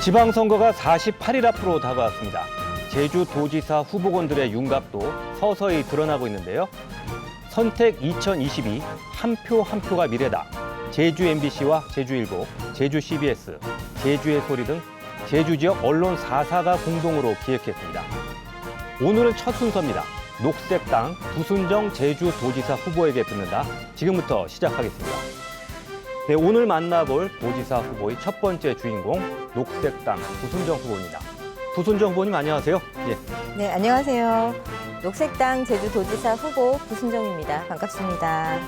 지방선거가 48일 앞으로 다가왔습니다. 제주도지사 후보군들의 윤곽도 서서히 드러나고 있는데요. 선택 2022, 한 표 한 표가 미래다. 제주 MBC와 제주일보, 제주 CBS, 제주의 소리 등 제주 지역 언론 4사가 공동으로 기획했습니다. 오늘은 첫 순서입니다. 녹색당 부순정 제주도지사 후보에게 듣는다. 지금부터 시작하겠습니다. 네, 오늘 만나볼 도지사 후보의 첫 번째 주인공 녹색당 부순정 후보입니다. 부순정 후보님 안녕하세요. 예. 네, 안녕하세요. 녹색당 제주도지사 후보 부순정입니다. 반갑습니다.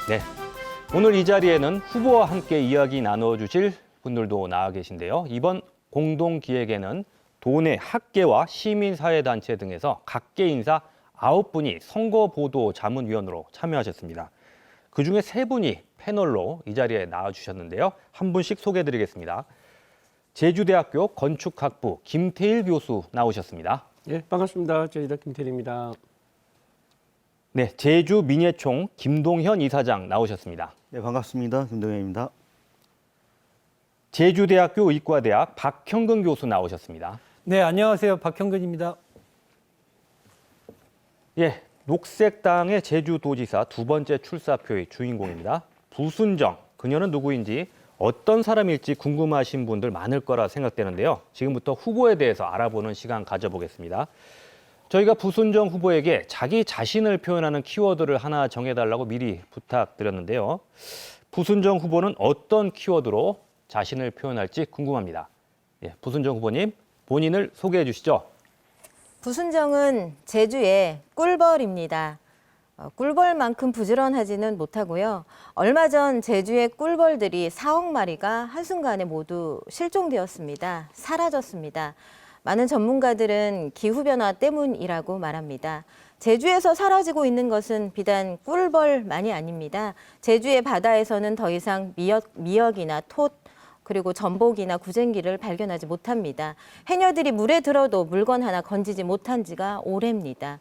네, 오늘 이 자리에는 후보와 함께 이야기 나눠주실 분들도 나와 계신데요. 이번 공동기획에는 도내 학계와 시민사회단체 등에서 각계 인사 9분이 선거보도자문위원으로 참여하셨습니다. 그중에 3분이 패널로 이 자리에 나와주셨는데요. 한 분씩 소개해드리겠습니다. 제주대학교 건축학부 김태일 교수 나오셨습니다. 예, 반갑습니다. 제주대학교 김태일입니다. 네, 제주민예총 김동현 이사장 나오셨습니다. 네, 반갑습니다. 김동현입니다. 제주대학교 의과대학 박형근 교수 나오셨습니다. 네, 안녕하세요. 박형근입니다. 예, 녹색당의 제주도지사 두 번째 출사표의 주인공입니다. 부순정, 그녀는 누구인지 어떤 사람일지 궁금하신 분들 많을 거라 생각되는데요. 지금부터 후보에 대해서 알아보는 시간 가져보겠습니다. 저희가 부순정 후보에게 자기 자신을 표현하는 키워드를 하나 정해달라고 미리 부탁드렸는데요. 부순정 후보는 어떤 키워드로 자신을 표현할지 궁금합니다. 예, 부순정 후보님, 본인을 소개해 주시죠. 부순정은 제주의 꿀벌입니다. 꿀벌만큼 부지런하지는 못하고요. 얼마 전 제주의 꿀벌들이 4억 마리가 한순간에 모두 실종되었습니다. 사라졌습니다. 많은 전문가들은 기후변화 때문이라고 말합니다. 제주에서 사라지고 있는 것은 비단 꿀벌만이 아닙니다. 제주의 바다에서는 더 이상 미역이나 톳, 그리고 전복이나 구쟁기를 발견하지 못합니다. 해녀들이 물에 들어도 물건 하나 건지지 못한 지가 오래입니다.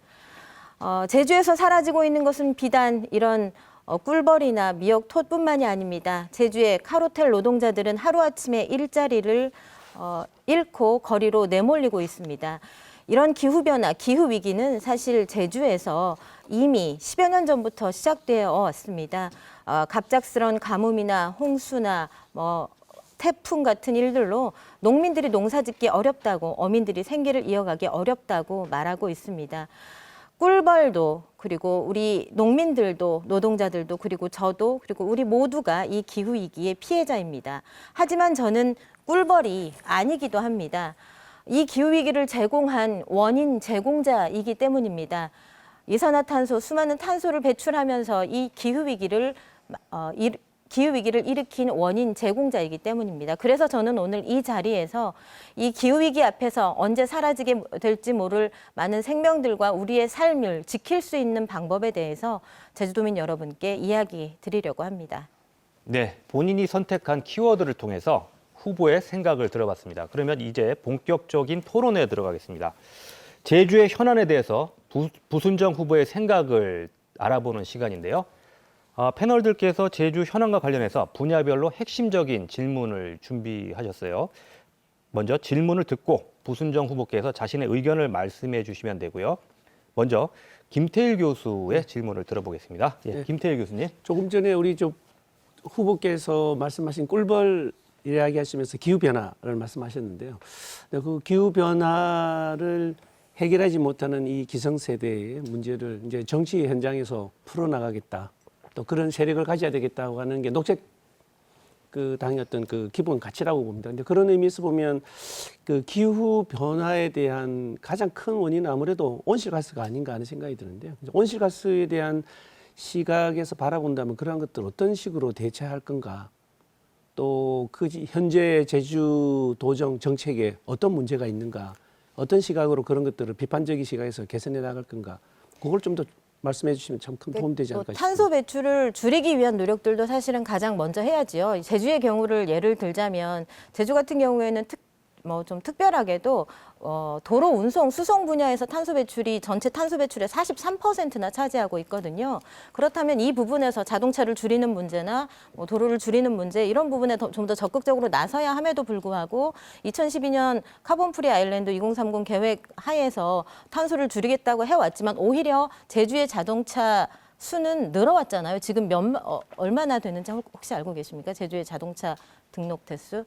제주에서 사라지고 있는 것은 비단 이런 꿀벌이나 미역, 톳뿐만이 아닙니다. 제주의 카로텔 노동자들은 하루아침에 일자리를 잃고 거리로 내몰리고 있습니다. 이런 기후변화, 기후위기는 사실 제주에서 이미 10여 년 전부터 시작되어 왔습니다. 갑작스런 가뭄이나 홍수나 태풍 같은 일들로 농민들이 농사짓기 어렵다고, 어민들이 생계를 이어가기 어렵다고 말하고 있습니다. 꿀벌도, 그리고 우리 농민들도, 노동자들도, 그리고 저도, 그리고 우리 모두가 이 기후위기의 피해자입니다. 하지만 저는 꿀벌이 아니기도 합니다. 이 기후위기를 제공한 원인 제공자이기 때문입니다. 이산화탄소, 수많은 탄소를 배출하면서 이 기후위기를 일으킨 원인 제공자이기 때문입니다. 그래서 저는 오늘 이 자리에서 이 기후위기 앞에서 언제 사라지게 될지 모를 많은 생명들과 우리의 삶을 지킬 수 있는 방법에 대해서 제주도민 여러분께 이야기 드리려고 합니다. 네, 본인이 선택한 키워드를 통해서 후보의 생각을 들어봤습니다. 그러면 이제 본격적인 토론에 들어가겠습니다. 제주의 현안에 대해서 부순정 후보의 생각을 알아보는 시간인데요. 패널들께서 제주 현안과 관련해서 분야별로 핵심적인 질문을 준비하셨어요. 먼저 질문을 듣고 부순정 후보께서 자신의 의견을 말씀해 주시면 되고요. 먼저 김태일 교수의 질문을 들어보겠습니다. 예, 김태일 교수님. 조금 전에 우리 후보께서 말씀하신 꿀벌 이야기하시면서 기후변화를 말씀하셨는데요. 그 기후변화를 해결하지 못하는 이 기성세대의 문제를 이제 정치 현장에서 풀어나가겠다. 또 그런 세력을 가져야 되겠다고 하는 게 녹색 당의 어떤 그 기본 가치라고 봅니다. 근데 그런 의미에서 보면 그 기후 변화에 대한 가장 큰 원인은 아무래도 온실가스가 아닌가 하는 생각이 드는데요. 온실가스에 대한 시각에서 바라본다면 그러한 것들 어떤 식으로 대처할 건가? 또 그 현재 제주도정 정책에 어떤 문제가 있는가? 어떤 시각으로 그런 것들을 비판적인 시각에서 개선해 나갈 건가? 그걸 좀 더 말씀해 주시면 참 큰 도움이 되지 않을까 싶습니다. 탄소 배출을 줄이기 위한 노력들도 사실은 가장 먼저 해야지요. 제주의 경우를 예를 들자면 제주 같은 경우에는 뭐 좀 특별하게도 도로 운송, 수송 분야에서 탄소 배출이 전체 탄소 배출의 43%나 차지하고 있거든요. 그렇다면 이 부분에서 자동차를 줄이는 문제나 뭐 도로를 줄이는 문제 이런 부분에 좀 더 적극적으로 나서야 함에도 불구하고 2012년 카본 프리 아일랜드 2030 계획 하에서 탄소를 줄이겠다고 해왔지만 오히려 제주의 자동차 수는 늘어왔잖아요. 지금 얼마나 되는지 혹시 알고 계십니까? 제주의 자동차 등록 대수?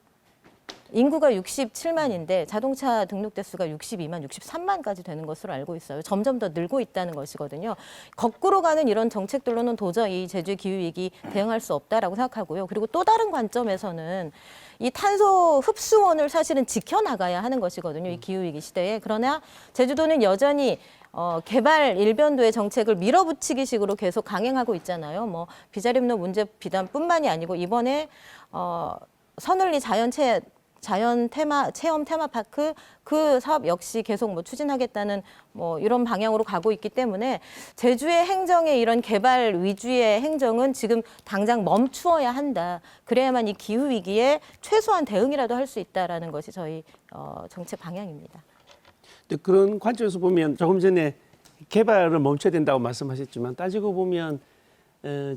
인구가 67만인데 자동차 등록 대수가 62만, 63만까지 되는 것으로 알고 있어요. 점점 더 늘고 있다는 것이거든요. 거꾸로 가는 이런 정책들로는 도저히 제주의 기후위기 대응할 수 없다라고 생각하고요. 그리고 또 다른 관점에서는 이 탄소 흡수원을 사실은 지켜나가야 하는 것이거든요. 이 기후위기 시대에. 그러나 제주도는 여전히 개발 일변도의 정책을 밀어붙이기식으로 계속 강행하고 있잖아요. 뭐 비자림로 문제 비단뿐만이 아니고 이번에 서늘리 자연 체험 테마파크 그 사업 역시 계속 뭐 추진하겠다는 뭐 이런 방향으로 가고 있기 때문에 제주의 행정의 이런 개발 위주의 행정은 지금 당장 멈추어야 한다. 그래야만 이 기후 위기에 최소한 대응이라도 할 수 있다라는 것이 저희 정책 방향입니다. 근데 그런 관점에서 보면 조금 전에 개발을 멈춰야 된다고 말씀하셨지만 따지고 보면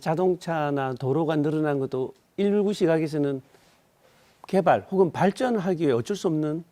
자동차나 도로가 늘어난 것도 119 시각에서는 개발 혹은 발전하기 위해 어쩔 수 없는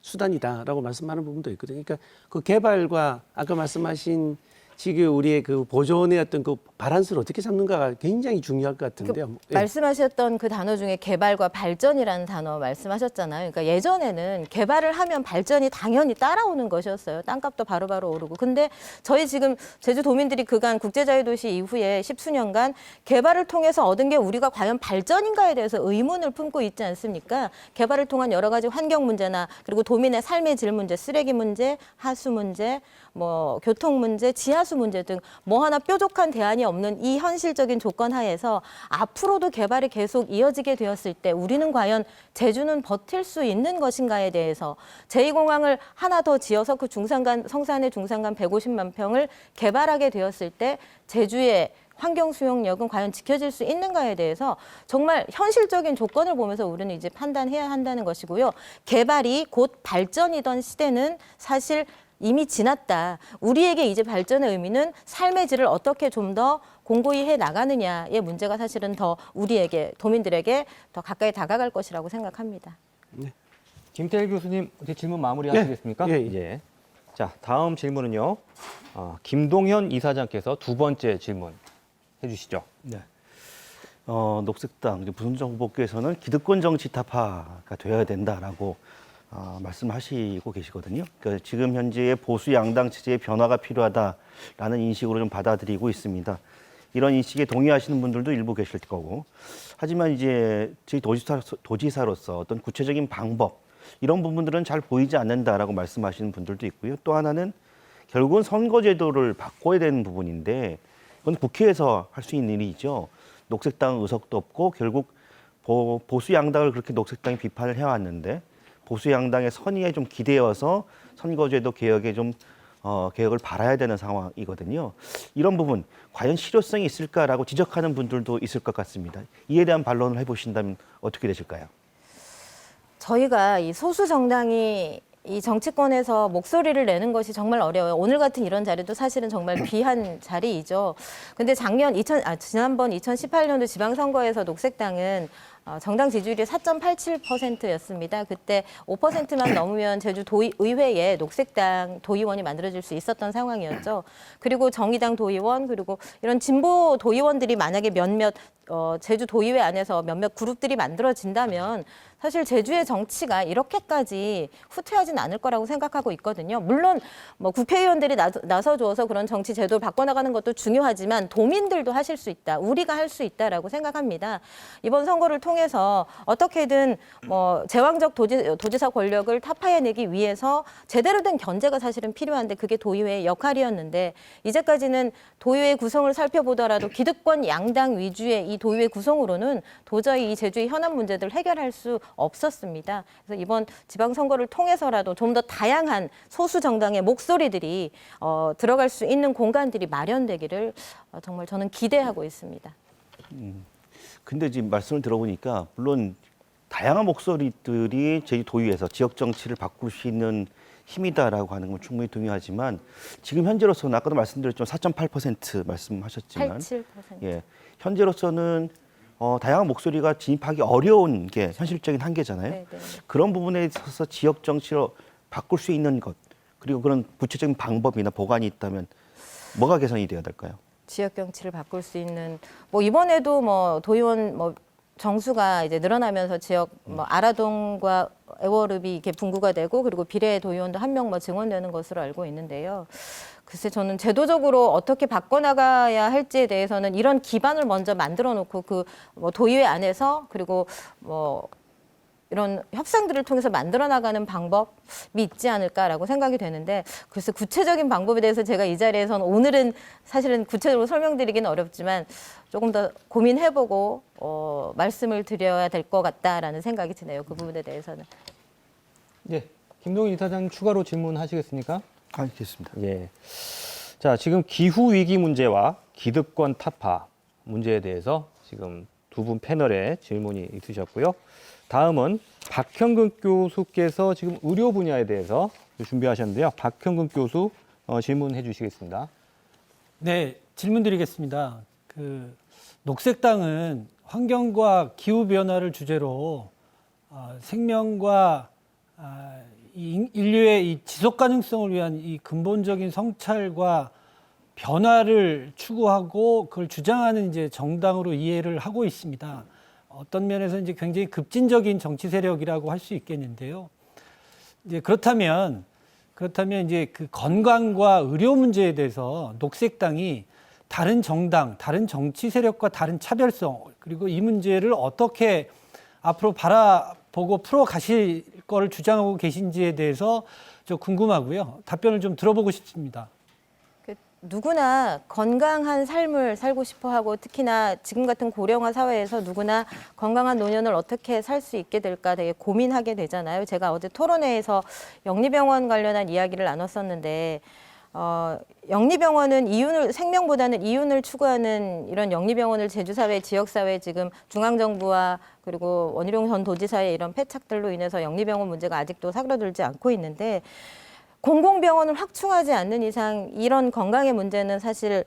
수단이다라고 말씀하는 부분도 있거든요. 그러니까 그 개발과 아까 말씀하신 지금 우리의 그 보존의 어떤 그 바란스를 어떻게 잡는가가 굉장히 중요할 것 같은데요. 예. 말씀하셨던 그 단어 중에 개발과 발전이라는 단어 말씀하셨잖아요. 그러니까 예전에는 개발을 하면 발전이 당연히 따라오는 것이었어요. 땅값도 바로바로 오르고. 근데 저희 지금 제주도민들이 그간 국제자유도시 이후에 10수년간 개발을 통해서 얻은 게 우리가 과연 발전인가에 대해서 의문을 품고 있지 않습니까? 개발을 통한 여러 가지 환경 문제나 그리고 도민의 삶의 질 문제, 쓰레기 문제, 하수 문제, 뭐 교통 문제, 지하수 문제 등 뭐 하나 뾰족한 대안이 없는 이 현실적인 조건 하에서 앞으로도 개발이 계속 이어지게 되었을 때 우리는 과연 제주는 버틸 수 있는 것인가에 대해서 제2공항을 하나 더 지어서 그 성산의 중산간 150만 평을 개발하게 되었을 때 제주의 환경 수용력은 과연 지켜질 수 있는가에 대해서 정말 현실적인 조건을 보면서 우리는 이제 판단해야 한다는 것이고요. 개발이 곧 발전이던 시대는 사실 이미 지났다. 우리에게 이제 발전의 의미는 삶의 질을 어떻게 좀 더 공고히 해 나가느냐의 문제가 사실은 더 우리에게 도민들에게 더 가까이 다가갈 것이라고 생각합니다. 김태일 교수님 이제 질문 마무리하시겠습니까? 예, 예. 예. 자, 다음 질문은요. 김동현 이사장께서 두 번째 질문 해주시죠. 네. 녹색당 부순정 후보께서는 기득권 정치 타파가 되어야 된다라고 말씀하시고 계시거든요. 그러니까 지금 현재의 보수 양당 체제의 변화가 필요하다라는 인식으로 좀 받아들이고 있습니다. 이런 인식에 동의하시는 분들도 일부 계실 거고, 하지만 이제 저희 도지사로서 어떤 구체적인 방법 이런 부분들은 잘 보이지 않는다라고 말씀하시는 분들도 있고요. 또 하나는 결국은 선거제도를 바꿔야 되는 부분인데 이건 국회에서 할 수 있는 일이죠. 녹색당 의석도 없고 결국 보수 양당을 그렇게 녹색당이 비판을 해왔는데. 보수 양당의 선의에 좀 기대어서 선거제도 개혁에 좀 개혁을 바라야 되는 상황이거든요. 이런 부분 과연 실효성이 있을까라고 지적하는 분들도 있을 것 같습니다. 이에 대한 반론을 해보신다면 어떻게 되실까요? 저희가 이 소수 정당이 이 정치권에서 목소리를 내는 것이 정말 어려워요. 오늘 같은 이런 자리도 사실은 정말 귀한 자리이죠. 근데 지난번 2018년도 지방선거에서 녹색당은 정당 지지율이 4.87%였습니다. 그때 5%만 넘으면 제주 의회에 녹색당 도의원이 만들어질 수 있었던 상황이었죠. 그리고 정의당 도의원 그리고 이런 진보 도의원들이 만약에 몇몇 제주 도의회 안에서 몇몇 그룹들이 만들어진다면 사실 제주의 정치가 이렇게까지 후퇴하진 않을 거라고 생각하고 있거든요. 물론 뭐 국회의원들이 나서줘서 그런 정치 제도를 바꿔나가는 것도 중요하지만 도민들도 하실 수 있다. 우리가 할 수 있다라고 생각합니다. 이번 선거를 통해서 어떻게든 뭐 제왕적 도지사 권력을 타파해내기 위해서 제대로 된 견제가 사실은 필요한데 그게 도의회의 역할이었는데 이제까지는 도의회 구성을 살펴보더라도 기득권 양당 위주의 이 도의회 구성으로는 도저히 이 제주의 현안 문제들을 해결할 수 없었습니다. 그래서 이번 지방선거를 통해서라도 좀 더 다양한 소수 정당의 목소리들이 들어갈 수 있는 공간들이 마련되기를 정말 저는 기대하고 있습니다. 근데 지금 말씀을 들어보니까 물론 다양한 목소리들이 제주도의회에서 지역 정치를 바꿀 수 있는 힘이다라고 하는 건 충분히 동의하지만 지금 현재로서는 아까도 말씀드렸지만 4.8% 말씀하셨지만 87%. 예, 현재로서는 다양한 목소리가 진입하기 어려운 게 현실적인 한계잖아요. 네, 네. 그런 부분에 있어서 지역 정치를 바꿀 수 있는 것 그리고 그런 구체적인 방법이나 보관이 있다면 뭐가 개선이 되어야 될까요? 지역 정치를 바꿀 수 있는 뭐 이번에도 뭐 도의원 뭐 정수가 이제 늘어나면서 지역 뭐 아라동과 애월읍이 이렇게 분구가 되고 그리고 비례 도의원도 한 명 뭐 증원되는 것으로 알고 있는데요. 글쎄 저는 제도적으로 어떻게 바꿔나가야 할지에 대해서는 이런 기반을 먼저 만들어 놓고 그 뭐 도의회 안에서 그리고 뭐 이런 협상들을 통해서 만들어 나가는 방법이 있지 않을까라고 생각이 되는데 글쎄 구체적인 방법에 대해서 제가 이 자리에서는 오늘은 사실은 구체적으로 설명드리기는 어렵지만 조금 더 고민해보고 말씀을 드려야 될 것 같다라는 생각이 드네요. 그 부분에 대해서는. 예, 김동인 이사장 추가로 질문하시겠습니까? 알겠습니다. 예. 자, 지금 기후 위기 문제와 기득권 타파 문제에 대해서 지금 두 분 패널에 질문이 있으셨고요. 다음은 박형근 교수께서 지금 의료 분야에 대해서 준비하셨는데요. 박형근 교수 질문해 주시겠습니다. 네, 질문 드리겠습니다. 그 녹색당은 환경과 기후 변화를 주제로 생명과 이 인류의 이 지속 가능성을 위한 이 근본적인 성찰과 변화를 추구하고 그걸 주장하는 이제 정당으로 이해를 하고 있습니다. 어떤 면에서 이제 굉장히 급진적인 정치 세력이라고 할 수 있겠는데요. 이제 그렇다면 이제 그 건강과 의료 문제에 대해서 녹색당이 다른 정당, 다른 정치 세력과 다른 차별성 그리고 이 문제를 어떻게 앞으로 바라보고 풀어 가실 거를 주장하고 계신지에 대해서 저 궁금하고요. 답변을 좀 들어보고 싶습니다. 누구나 건강한 삶을 살고 싶어 하고 특히나 지금 같은 고령화 사회에서 누구나 건강한 노년을 어떻게 살 수 있게 될까 되게 고민하게 되잖아요. 제가 어제 토론회에서 영리병원 관련한 이야기를 나눴었는데 영리병원은 생명보다는 이윤을 추구하는 이런 영리병원을 제주사회, 지역사회 지금 중앙정부와 그리고 원희룡 전 도지사의 이런 패착들로 인해서 영리병원 문제가 아직도 사그라들지 않고 있는데 공공병원을 확충하지 않는 이상 이런 건강의 문제는 사실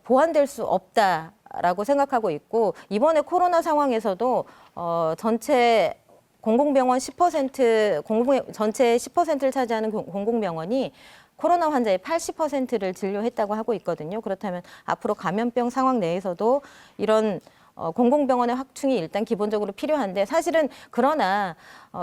보완될 수 없다라고 생각하고 있고 이번에 코로나 상황에서도 전체 공공병원 10% 전체의 10%를 차지하는 공공병원이 코로나 환자의 80%를 진료했다고 하고 있거든요. 그렇다면 앞으로 감염병 상황 내에서도 이런 공공병원의 확충이 일단 기본적으로 필요한데 사실은 그러나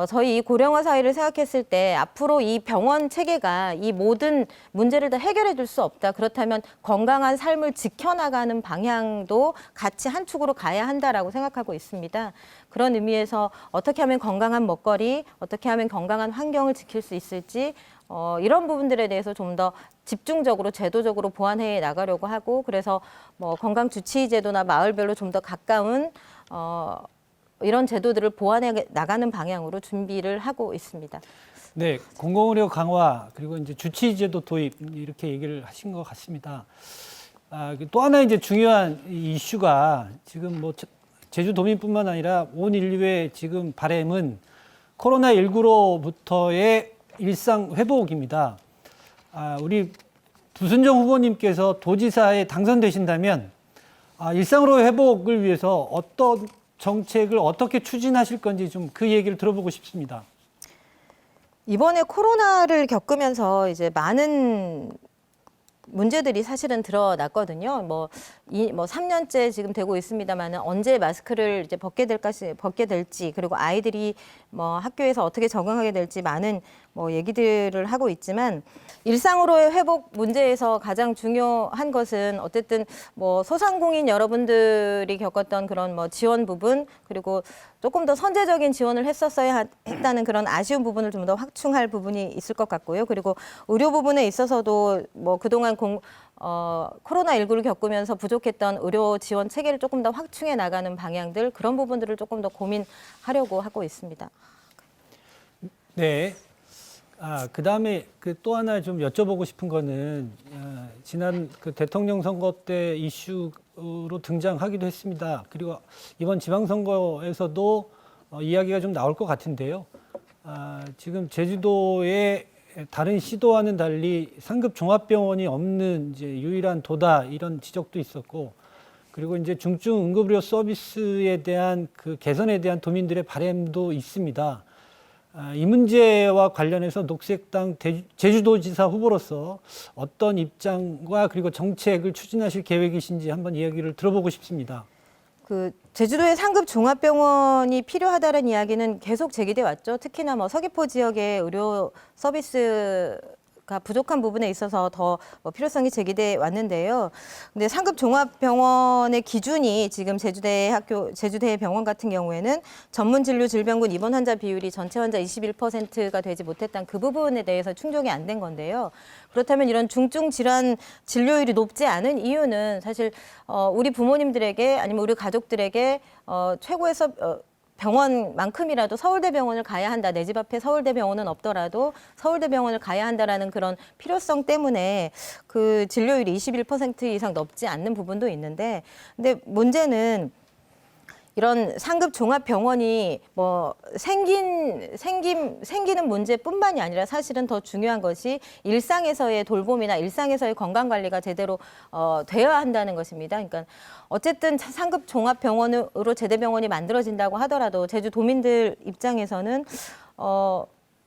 저희 고령화 사회를 생각했을 때 앞으로 이 병원 체계가 이 모든 문제를 다 해결해 줄 수 없다. 그렇다면 건강한 삶을 지켜나가는 방향도 같이 한 축으로 가야 한다라고 생각하고 있습니다. 그런 의미에서 어떻게 하면 건강한 먹거리, 어떻게 하면 건강한 환경을 지킬 수 있을지 이런 부분들에 대해서 좀 더 집중적으로 제도적으로 보완해 나가려고 하고 그래서 뭐 건강 주치의 제도나 마을별로 좀 더 가까운 이런 제도들을 보완해 나가는 방향으로 준비를 하고 있습니다. 네, 공공의료 강화 그리고 이제 주치의제도 도입 이렇게 얘기를 하신 것 같습니다. 또 하나 이제 중요한 이슈가 지금 뭐 제주도민뿐만 아니라 온 인류의 지금 바람은 코로나19로부터의 일상 회복입니다. 우리 부순정 후보님께서 도지사에 당선되신다면 일상으로 회복을 위해서 어떤 정책을 어떻게 추진하실 건지 좀 그 얘기를 들어보고 싶습니다. 이번에 코로나를 겪으면서 이제 많은 문제들이 사실은 드러났거든요. 뭐 3년째 지금 되고 있습니다만은 언제 마스크를 이제 벗게 될지 그리고 아이들이 뭐 학교에서 어떻게 적응하게 될지 많은 뭐 얘기들을 하고 있지만 일상으로의 회복 문제에서 가장 중요한 것은 어쨌든 뭐 소상공인 여러분들이 겪었던 그런 뭐 지원 부분 그리고 조금 더 선제적인 지원을 했다는 그런 아쉬운 부분을 좀 더 확충할 부분이 있을 것 같고요. 그리고 의료 부분에 있어서도 뭐 그동안 코로나19를 겪으면서 부족했던 의료 지원 체계를 조금 더 확충해 나가는 방향들 그런 부분들을 조금 더 고민하려고 하고 있습니다. 네. 그다음에 또 하나 좀 여쭤보고 싶은 거는 지난 그 대통령 선거 때 이슈로 등장하기도 했습니다. 그리고 이번 지방선거에서도 이야기가 좀 나올 것 같은데요. 지금 제주도의 다른 시도와는 달리 상급 종합병원이 없는 이제 유일한 도다 이런 지적도 있었고, 그리고 이제 중증 응급의료 서비스에 대한 그 개선에 대한 도민들의 바람도 있습니다. 이 문제와 관련해서 녹색당 제주도지사 후보로서 어떤 입장과 그리고 정책을 추진하실 계획이신지 한번 이야기를 들어보고 싶습니다. 그 제주도에 상급 종합병원이 필요하다는 이야기는 계속 제기돼 왔죠. 특히나 뭐 서귀포 지역의 의료 서비스가 부족한 부분에 있어서 더 필요성이 제기돼 왔는데요. 근데 상급 종합병원의 기준이 지금 제주대 병원 같은 경우에는 전문 진료 질병군 입원 환자 비율이 전체 환자 21%가 되지 못했다는 그 부분에 대해서 충족이 안 된 건데요. 그렇다면 이런 중증 질환 진료율이 높지 않은 이유는 사실 우리 부모님들에게 아니면 우리 가족들에게 최고의 병원만큼이라도 서울대병원을 가야 한다. 내 집 앞에 서울대병원은 없더라도 서울대병원을 가야 한다라는 그런 필요성 때문에 그 진료율이 21% 이상 넘지 않는 부분도 있는데, 근데 문제는 이런 상급 종합병원이 뭐 생기는 문제뿐만이 아니라 사실은 더 중요한 것이 일상에서의 돌봄이나 일상에서의 건강 관리가 제대로 되어야 한다는 것입니다. 그러니까 어쨌든 상급 종합병원으로 제대병원이 만들어진다고 하더라도 제주도민들 입장에서는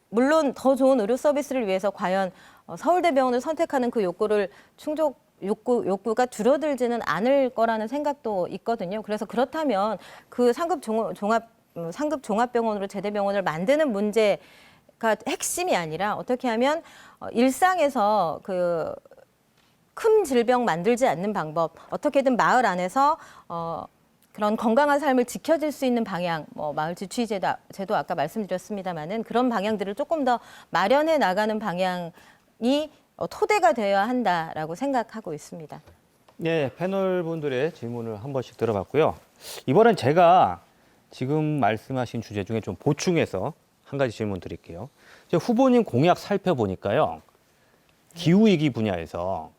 물론 더 좋은 의료 서비스를 위해서 과연 서울대병원을 선택하는 그 욕구가 줄어들지는 않을 거라는 생각도 있거든요. 그래서 그렇다면 그 상급 종합병원으로 제대병원을 만드는 문제가 핵심이 아니라 어떻게 하면 일상에서 그 큰 질병 만들지 않는 방법, 어떻게든 마을 안에서 그런 건강한 삶을 지켜질 수 있는 방향, 뭐 마을 지취제도 아까 말씀드렸습니다마는 그런 방향들을 조금 더 마련해 나가는 방향이 토대가 되어야 한다라고 생각하고 있습니다. 네, 패널 분들의 질문을 한 번씩 들어봤고요. 이번엔 제가 지금 말씀하신 주제 중에 좀 보충해서 한 가지 질문 드릴게요. 후보님 공약 살펴보니까요. 기후위기 분야에서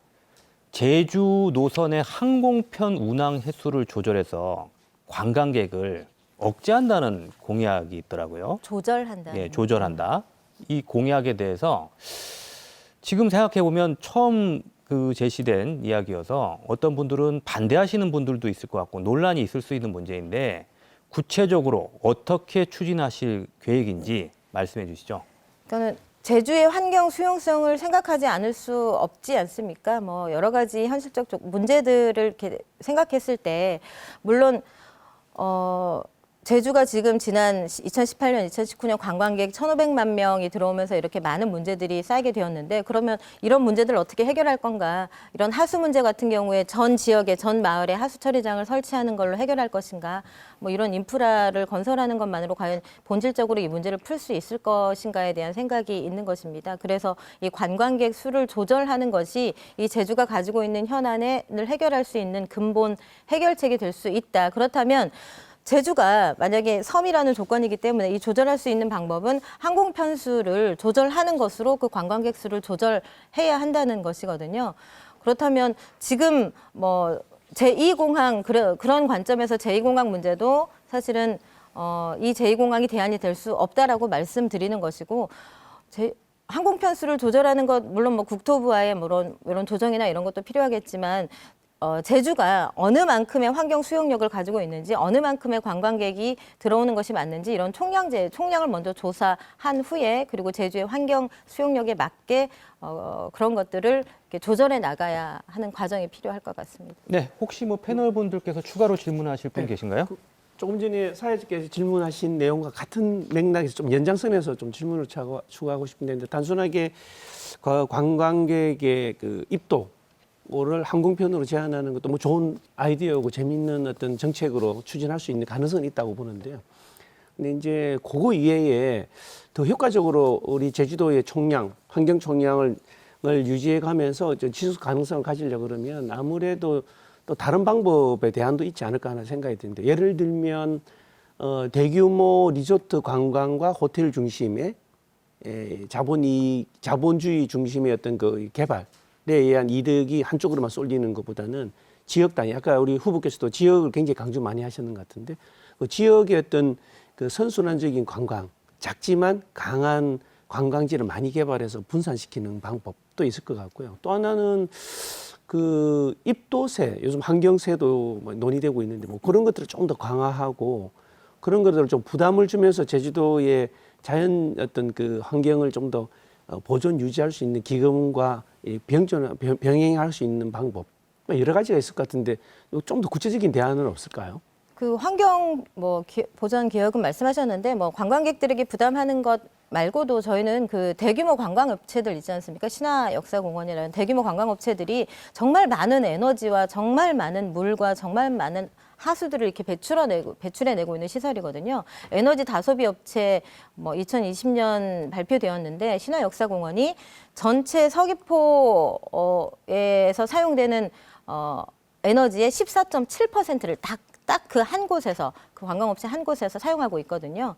제주 노선의 항공편 운항 횟수를 조절해서 관광객을 억제한다는 공약이 있더라고요. 조절한다. 네, 조절한다. 이 공약에 대해서 지금 생각해보면 처음 그 제시된 이야기여서 어떤 분들은 반대하시는 분들도 있을 것 같고 논란이 있을 수 있는 문제인데 구체적으로 어떻게 추진하실 계획인지 말씀해 주시죠. 그러니까 제주의 환경 수용성을 생각하지 않을 수 없지 않습니까? 뭐 여러 가지 현실적 문제들을 이렇게 생각했을 때 물론 제주가 지금 지난 2018년, 2019년 관광객 1,500만 명이 들어오면서 이렇게 많은 문제들이 쌓이게 되었는데 그러면 이런 문제들을 어떻게 해결할 건가? 이런 하수 문제 같은 경우에 전 지역에, 전 마을에 하수 처리장을 설치하는 걸로 해결할 것인가? 뭐 이런 인프라를 건설하는 것만으로 과연 본질적으로 이 문제를 풀 수 있을 것인가에 대한 생각이 있는 것입니다. 그래서 이 관광객 수를 조절하는 것이 이 제주가 가지고 있는 현안을 해결할 수 있는 근본 해결책이 될 수 있다. 그렇다면 제주가 만약에 섬이라는 조건이기 때문에 이 조절할 수 있는 방법은 항공 편수를 조절하는 것으로 그 관광객 수를 조절해야 한다는 것이거든요. 그렇다면 지금 뭐 제2공항 그런 관점에서 제2공항 문제도 사실은 이 제2공항이 대안이 될 수 없다라고 말씀드리는 것이고 항공 편수를 조절하는 것 물론 뭐 국토부와의 이런 조정이나 이런 것도 필요하겠지만 제주가 어느 만큼의 환경 수용력을 가지고 있는지 어느 만큼의 관광객이 들어오는 것이 맞는지 이런 총량을 먼저 조사한 후에 그리고 제주의 환경 수용력에 맞게 그런 것들을 이렇게 조절해 나가야 하는 과정이 필요할 것 같습니다. 네, 혹시 뭐 패널 분들께서 추가로 질문하실 분 계신가요? 조금 전에 사회자께서 질문하신 내용과 같은 맥락에서 좀 연장선에서 좀 질문을 추가하고 싶은데 단순하게 그 관광객의 그 입도 를 항공편으로 제한하는 것도 뭐 좋은 아이디어고 재미있는 어떤 정책으로 추진할 수 있는 가능성이 있다고 보는데요. 근데 이제 그거 이외에 더 효과적으로 우리 제주도의 총량, 환경 총량을 유지해 가면서 지속 가능성을 가지려고 그러면 아무래도 또 다른 방법에 대안도 있지 않을까 하는 생각이 드는데 예를 들면 대규모 리조트 관광과 호텔 중심의 자본주의 중심의 어떤 그 개발 에 의한 이득이 한쪽으로만 쏠리는 것보다는 지역 단위, 아까 우리 후보께서도 지역을 굉장히 강조 많이 하셨는 것 같은데 그 지역의 어떤 그 선순환적인 관광, 작지만 강한 관광지를 많이 개발해서 분산시키는 방법도 있을 것 같고요. 또 하나는 그 입도세, 요즘 환경세도 뭐 논의되고 있는데 뭐 그런 것들을 좀 더 강화하고 그런 것들을 좀 부담을 주면서 제주도의 자연 어떤 그 환경을 좀 더 보존 유지할 수 있는 기금과 병행할 수 있는 방법 여러 가지가 있을 것 같은데 좀 더 구체적인 대안은 없을까요? 그 환경 보전 기업은 말씀하셨는데 뭐 관광객들에게 부담하는 것 말고도 저희는 그 대규모 관광업체들 있지 않습니까? 신화역사공원이라는 대규모 관광업체들이 정말 많은 에너지와 정말 많은 물과 정말 많은 하수들을 이렇게 배출해내고 있는 시설이거든요. 에너지 다소비 업체 뭐 2020년 발표되었는데 신화역사공원이 전체 서귀포에서 사용되는 에너지의 14.7%를 딱 그 한 곳에서 그 관광업체 한 곳에서 사용하고 있거든요.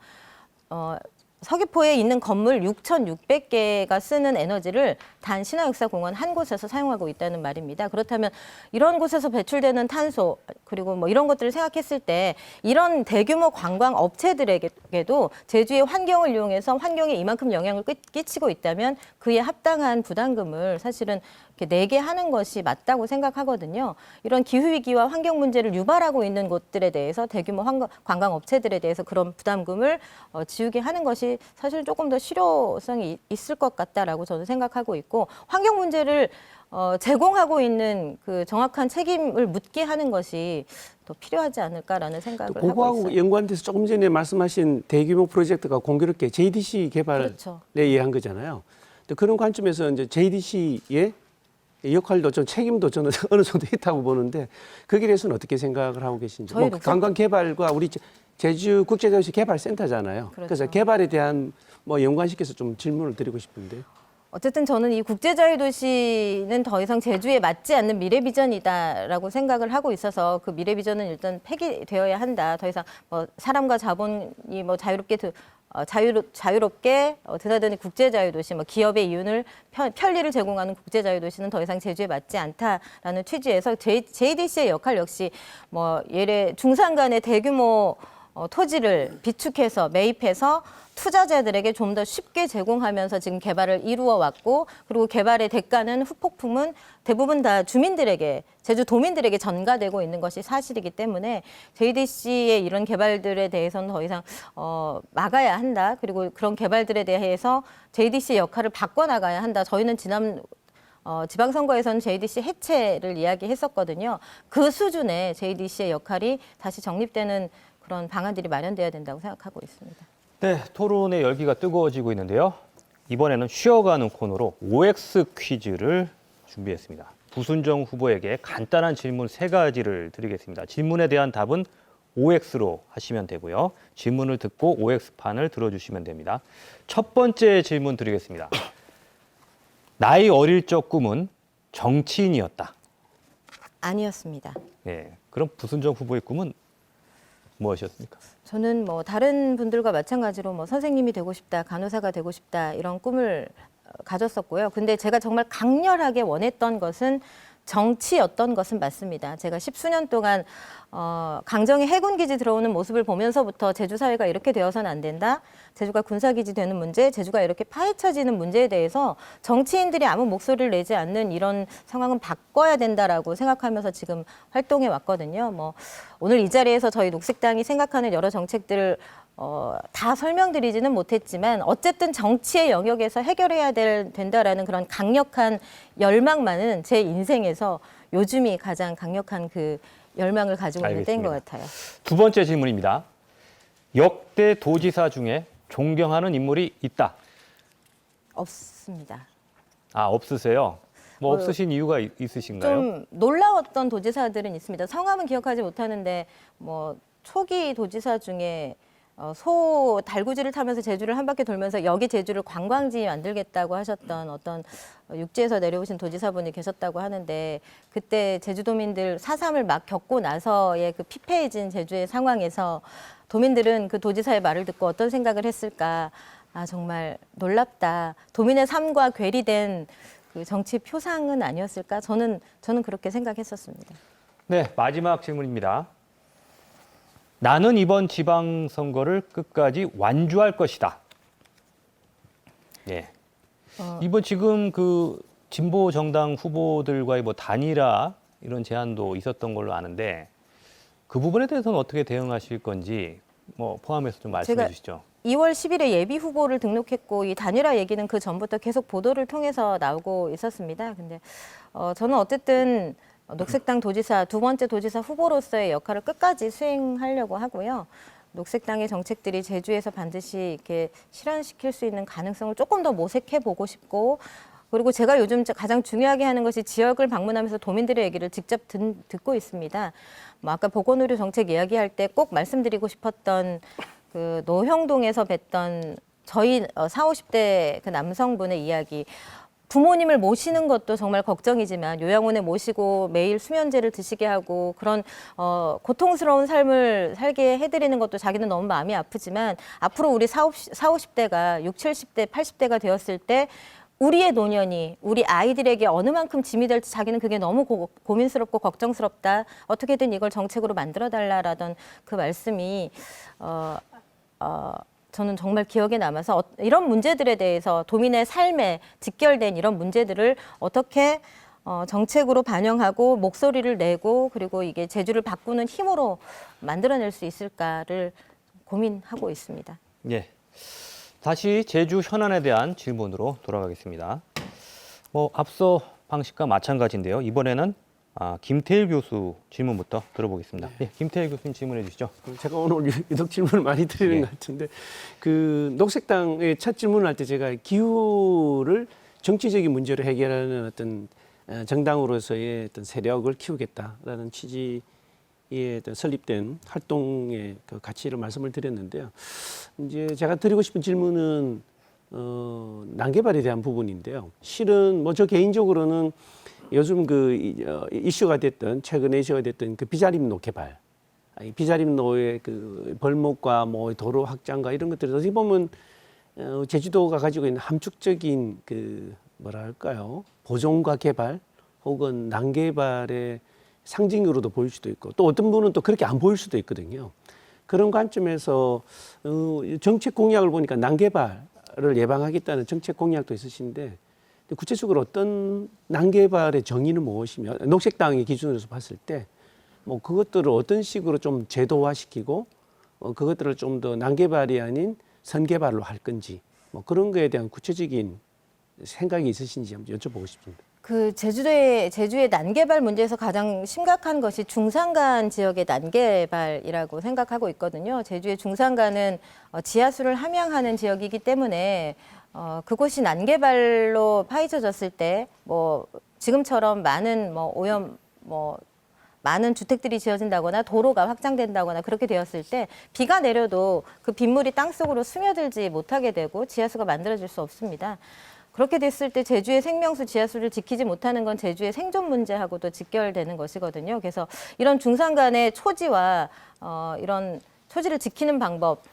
서귀포에 있는 건물 6,600개가 쓰는 에너지를 단 신화역사공원 한 곳에서 사용하고 있다는 말입니다. 그렇다면 이런 곳에서 배출되는 탄소 그리고 뭐 이런 것들을 생각했을 때 이런 대규모 관광 업체들에게도 제주의 환경을 이용해서 환경에 이만큼 영향을 끼치고 있다면 그에 합당한 부담금을 사실은 내게 하는 것이 맞다고 생각하거든요. 이런 기후위기와 환경 문제를 유발하고 있는 곳들에 대해서 대규모 관광 업체들에 대해서 그런 부담금을 지우게 하는 것이 사실 조금 더 실효성이 있을 것 같다라고 저는 생각하고 있고 환경 문제를 제공하고 있는 그 정확한 책임을 묻게 하는 것이 더 필요하지 않을까라는 생각을 하고 그거하고 있어요. 연관돼서 조금 전에 말씀하신 대규모 프로젝트가 공교롭게 JDC 개발에 그렇죠. 의한 거잖아요. 그런 관점에서 이제 JDC의 역할도 좀 책임도 저는 어느 정도 있다고 보는데 거기에 대해서는 어떻게 생각을 하고 계신지. 뭐 관광 개발과 우리 제주 국제도시 개발센터잖아요. 그렇죠. 그래서 개발에 대한 뭐 연관시켜서 좀 질문을 드리고 싶은데요. 어쨌든 저는 이 국제자유도시는 더 이상 제주에 맞지 않는 미래비전이다라고 생각을 하고 있어서 그 미래비전은 일단 폐기되어야 한다. 더 이상 뭐 사람과 자본이 뭐 자유롭게 드나드는 국제자유도시, 뭐 기업의 이윤을 편리를 제공하는 국제자유도시는 더 이상 제주에 맞지 않다라는 취지에서 JDC의 역할 역시 뭐 예를 중산간의 대규모 토지를 비축해서 매입해서 투자자들에게 좀 더 쉽게 제공하면서 지금 개발을 이루어 왔고 그리고 개발의 대가는 후폭풍은 대부분 다 주민들에게 제주 도민들에게 전가되고 있는 것이 사실이기 때문에 JDC의 이런 개발들에 대해서는 더 이상 막아야 한다. 그리고 그런 개발들에 대해서 JDC의 역할을 바꿔나가야 한다. 저희는 지난 지방선거에서는 JDC 해체를 이야기했었거든요. 그 수준의 JDC의 역할이 다시 정립되는 그런 방안들이 마련돼야 된다고 생각하고 있습니다. 네, 토론의 열기가 뜨거워지고 있는데요. 이번에는 쉬어가는 코너로 OX 퀴즈를 준비했습니다. 부순정 후보에게 간단한 질문 3가지를 드리겠습니다. 질문에 대한 답은 OX로 하시면 되고요. 질문을 듣고 OX판을 들어주시면 됩니다. 첫 번째 질문 드리겠습니다. 나이 어릴 적 꿈은 정치인이었다. 아니었습니다. 네, 그럼 부순정 후보의 꿈은 무엇이었습니까? 저는 뭐 다른 분들과 마찬가지로 뭐 선생님이 되고 싶다, 간호사가 되고 싶다 이런 꿈을 가졌었고요. 근데 제가 정말 강렬하게 원했던 것은 정치였던 것은 맞습니다. 제가 10수년 동안 강정의 해군기지 들어오는 모습을 보면서부터 제주 사회가 이렇게 되어서는 안 된다. 제주가 군사기지 되는 문제, 제주가 이렇게 파헤쳐지는 문제에 대해서 정치인들이 아무 목소리를 내지 않는 이런 상황은 바꿔야 된다라고 생각하면서 지금 활동해 왔거든요. 뭐 오늘 이 자리에서 저희 녹색당이 생각하는 여러 정책들을 다 설명드리지는 못했지만 어쨌든 정치의 영역에서 해결해야 된다라는 그런 강력한 열망만은 제 인생에서 요즘이 가장 강력한 그 열망을 가지고 있는 때인 것 같아요. 두 번째 질문입니다. 역대 도지사 중에 존경하는 인물이 있다. 없습니다. 아, 없으세요? 뭐 없으신 이유가 있으신가요? 좀 놀라웠던 도지사들은 있습니다. 성함은 기억하지 못하는데 뭐 초기 도지사 중에 소 달구지를 타면서 제주를 한 바퀴 돌면서 여기 제주를 관광지 만들겠다고 하셨던 어떤 육지에서 내려오신 도지사분이 계셨다고 하는데 그때 제주도민들 4.3을 막 겪고 나서의 그 피폐해진 제주의 상황에서 도민들은 그 도지사의 말을 듣고 어떤 생각을 했을까. 아, 정말 놀랍다. 도민의 삶과 괴리된 그 정치 표상은 아니었을까. 저는 그렇게 생각했었습니다. 네, 마지막 질문입니다. 나는 이번 지방선거를 끝까지 완주할 것이다. 예. 이번 지금 그 진보 정당 후보들과의 뭐 단일화 이런 제안도 있었던 걸로 아는데 그 부분에 대해서는 어떻게 대응하실 건지 뭐 포함해서 좀 말씀해 제가 주시죠. 2월 10일에 예비 후보를 등록했고 이 단일화 얘기는 그 전부터 계속 보도를 통해서 나오고 있었습니다. 근데 저는 어쨌든 녹색당 도지사 두 번째 도지사 후보로서의 역할을 끝까지 수행하려고 하고요. 녹색당의 정책들이 제주에서 반드시 이렇게 실현시킬 수 있는 가능성을 조금 더 모색해 보고 싶고, 그리고 제가 요즘 가장 중요하게 하는 것이 지역을 방문하면서 도민들의 얘기를 직접 듣고 있습니다. 뭐 아까 보건의료 정책 이야기할 때 꼭 말씀드리고 싶었던 그 노형동에서 뵀던 저희 40, 50대 그 남성분의 이야기. 부모님을 모시는 것도 정말 걱정이지만 요양원에 모시고 매일 수면제를 드시게 하고 그런 고통스러운 삶을 살게 해드리는 것도 자기는 너무 마음이 아프지만 앞으로 우리 40, 50대가 60, 70대, 80대가 되었을 때 우리의 노년이 우리 아이들에게 어느 만큼 짐이 될지 자기는 그게 너무 고민스럽고 걱정스럽다. 어떻게든 이걸 정책으로 만들어달라라던 그 말씀이 저는 정말 기억에 남아서 이런 문제들에 대해서 도민의 삶에 직결된 이런 문제들을 어떻게 정책으로 반영하고 목소리를 내고 그리고 이게 제주를 바꾸는 힘으로 만들어낼 수 있을까를 고민하고 있습니다. 예. 다시 제주 현안에 대한 질문으로 돌아가겠습니다. 뭐 앞서 방식과 마찬가지인데요. 이번에는 김태일 교수 질문부터 들어보겠습니다. 예, 김태일 교수님 질문해 주시죠. 제가 오늘 유독 질문을 많이 드리는 예. 것 같은데 그 녹색당의 첫 질문을 할 때 제가 기후를 정치적인 문제로 해결하는 어떤 정당으로서의 어떤 세력을 키우겠다라는 취지에 어떤 설립된 활동의 그 가치를 말씀을 드렸는데요. 이제 제가 드리고 싶은 질문은 난개발에 대한 부분인데요. 실은 뭐 저 개인적으로는 요즘 그 이슈가 됐던 최근에 이슈가 됐던 그 비자림로 개발, 이 비자림로의 그 벌목과 뭐 도로 확장과 이런 것들을 어떻게 보면 제주도가 가지고 있는 함축적인 그 뭐랄까요 보존과 개발 혹은 난개발의 상징으로도 보일 수도 있고 또 어떤 분은 또 그렇게 안 보일 수도 있거든요. 그런 관점에서 정책 공약을 보니까 난개발을 예방하겠다는 정책 공약도 있으신데 구체적으로 어떤 난개발의 정의는 무엇이며 녹색당의 기준으로서 봤을 때 뭐 그것들을 어떤 식으로 좀 제도화시키고 그것들을 좀 더 난개발이 아닌 선개발로 할 건지 뭐 그런 거에 대한 구체적인 생각이 있으신지 한번 여쭤보고 싶습니다. 그 제주의 난개발 문제에서 가장 심각한 것이 중산간 지역의 난개발이라고 생각하고 있거든요. 제주의 중산간은 지하수를 함양하는 지역이기 때문에 그곳이 난개발로 파헤쳐졌을 때 뭐 지금처럼 많은 뭐 오염 많은 주택들이 지어진다거나 도로가 확장된다거나 그렇게 되었을 때 비가 내려도 그 빗물이 땅속으로 스며들지 못하게 되고 지하수가 만들어질 수 없습니다. 그렇게 됐을 때 제주의 생명수 지하수를 지키지 못하는 건 제주의 생존 문제하고도 직결되는 것이거든요. 그래서 이런 중산간의 초지와 이런 초지를 지키는 방법,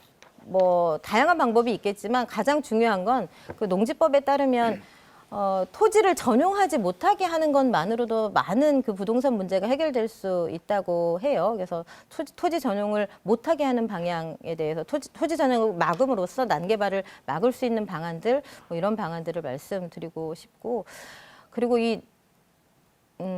뭐 다양한 방법이 있겠지만 가장 중요한 건 그 농지법에 따르면 토지를 전용하지 못하게 하는 것만으로도 많은 그 부동산 문제가 해결될 수 있다고 해요. 그래서 토지 전용을 못하게 하는 방향에 대해서 토지 전용을 막음으로써 난개발을 막을 수 있는 방안들, 뭐 이런 방안들을 말씀드리고 싶고, 그리고 이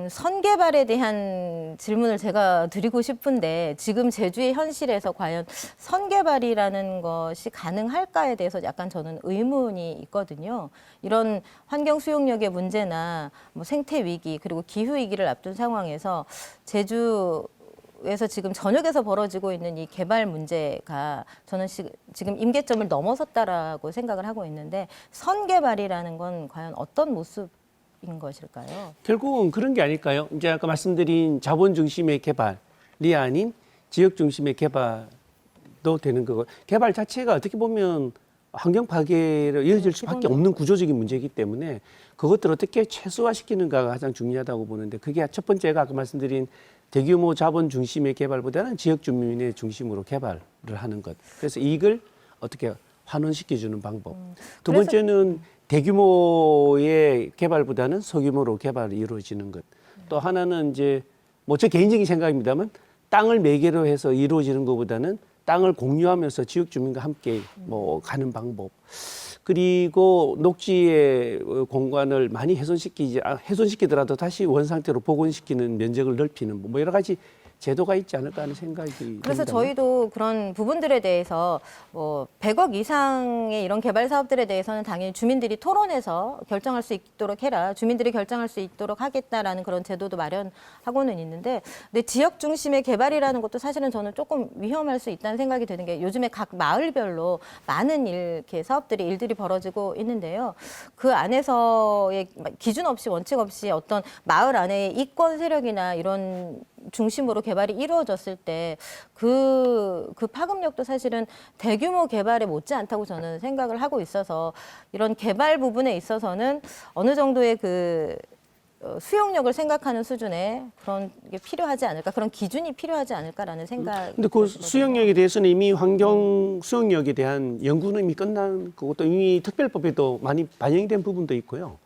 선개발에 대한 질문을 제가 드리고 싶은데 지금 제주의 현실에서 과연 선개발이라는 것이 가능할까에 대해서 약간 저는 의문이 있거든요. 이런 환경 수용력의 문제나 뭐 생태 위기 그리고 기후 위기를 앞둔 상황에서 제주에서 지금 전역에서 벌어지고 있는 이 개발 문제가 저는 지금 임계점을 넘어섰다라고 생각을 하고 있는데 선개발이라는 건 과연 어떤 모습 인 것일까요? 결국은 그런 게 아닐까요? 이제 아까 말씀드린 자본 중심의 개발이 아닌 지역 중심의 개발도 되는 거고 개발 자체가 어떻게 보면 환경 파괴로 이어질 수밖에 없는 구조적인 문제이기 때문에 그것들을 어떻게 최소화시키는가가 가장 중요하다고 보는데 그게 첫 번째가 아까 말씀드린 대규모 자본 중심의 개발보다는 지역 주민의 중심으로 개발을 하는 것. 그래서 이익을 어떻게 환원시켜주는 방법. 두 번째는 대규모의 개발보다는 소규모로 개발이 이루어지는 것. 또 하나는 이제 뭐 제 개인적인 생각입니다만 땅을 매개로 해서 이루어지는 것보다는 땅을 공유하면서 지역 주민과 함께 뭐 가는 방법. 그리고 녹지의 공간을 많이 훼손시키더라도 다시 원상태로 복원시키는 면적을 넓히는 뭐 여러 가지 제도가 있지 않을까 하는 생각이 그래서 듭니다. 저희도 그런 부분들에 대해서 뭐 100억 이상의 이런 개발 사업들에 대해서는 당연히 주민들이 토론해서 결정할 수 있도록 해라. 주민들이 결정할 수 있도록 하겠다라는 그런 제도도 마련하고는 있는데, 근데 지역 중심의 개발이라는 것도 사실은 저는 조금 위험할 수 있다는 생각이 드는 게, 요즘에 각 마을별로 많은 이렇게 일들이 벌어지고 있는데요. 그 안에서의 기준 없이 원칙 없이 어떤 마을 안에 이권 세력이나 이런 중심으로 개발이 이루어졌을 때 그 파급력도 사실은 대규모 개발에 못지않다고 저는 생각을 하고 있어서, 이런 개발 부분에 있어서는 어느 정도의 그 수용력을 생각하는 수준의 그런 게 필요하지 않을까, 그런 기준이 필요하지 않을까라는 생각. 근데 그 수용력에 대해서는 이미 환경 수용력에 대한 연구는 이미 끝난 거고, 또 이미 특별법에도 많이 반영된 부분도 있고요.